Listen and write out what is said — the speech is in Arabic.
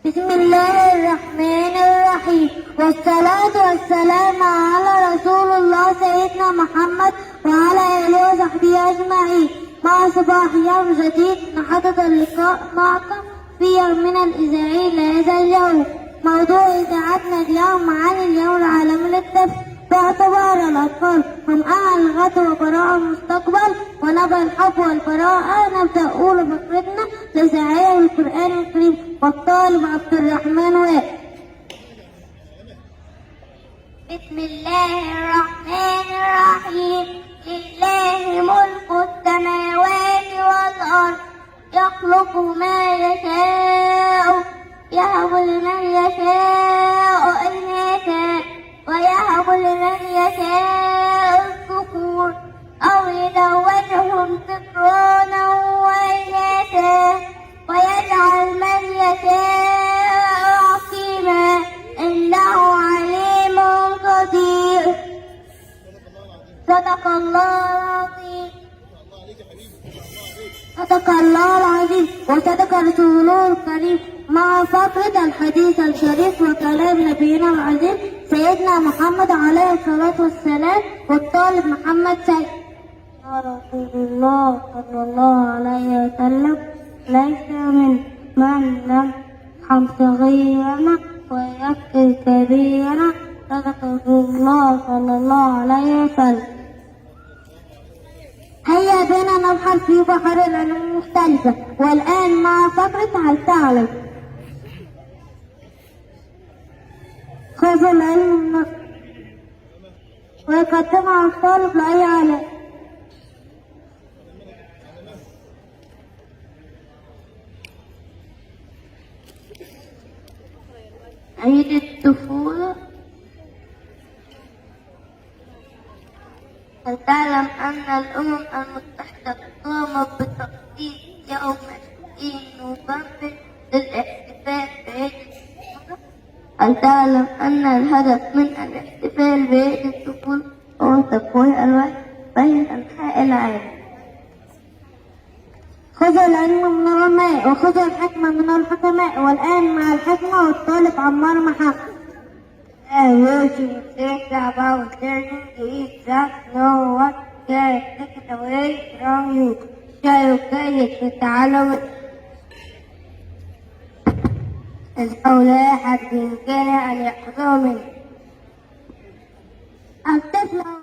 بسم الله الرحمن الرحيم، والصلاة والسلام على رسول الله سيدنا محمد وعلى آله وصحبه أجمعين. مع صباح يوم جديد نحدد اللقاء معكم في يومنا الإذاعي لهذا اليوم. موضوع إذاعتنا اليوم عن اليوم العالمي للطفل. باعتبار الأطفال هم أمل الغد وبراءة المستقبل ونبع الحب والبراءة، نبدأ أولى فقرتنا الإذاعية بالقرآن الكريم والطالب عبد الرحمن وائل. بسم الله الرحمن الرحيم. لله ملك السماوات والأرض، يخلق ما يشاء، يهب لمن يشاء إناثا ويهب لمن يشاء الذكور أو يزوجهم ذكرانا وإناثا ويجعل من يشاء عقيما، إنه عليم قدير. صدق الله العظيم. صدق الله العظيم وصدق رسوله الكريم. مع فقرة الحديث الشريف وكلام نبينا العظيم سيدنا محمد عليه الصلاة والسلام والطالب محمد سيد. رسول الله صلى الله عليه وسلم ليس من لم يرحم صغيرنا ويكفر كبيرنا. صدق رسول الله صلى الله عليه وسلم. هيا بنا نبحر في بحر العلوم المختلفة، والآن مع فقرة هل تعلم. خذ العلم ويقدمها الطالب لأي عالم. عيد الطفولة. هل تعلم أن الأمم المتحدة قامت بتخصيص يوم 20 نوفمبر للاحتفال بعيد الطفولة؟ هل تعلم أن الهدف من الاحتفال بعيد الطفولة هو تقوية الوعي بين أنحاء العالم؟ خذوا العلم من العلماء وخذوا الحكمة من الحكماء، والآن مع الحكمة والطالب عمار محمد. You should think about learning to eat just know what can take it away from you. شيء جيد في التعلم. إنه لا أحد بإمكانه أن يأخذه منك. الطفل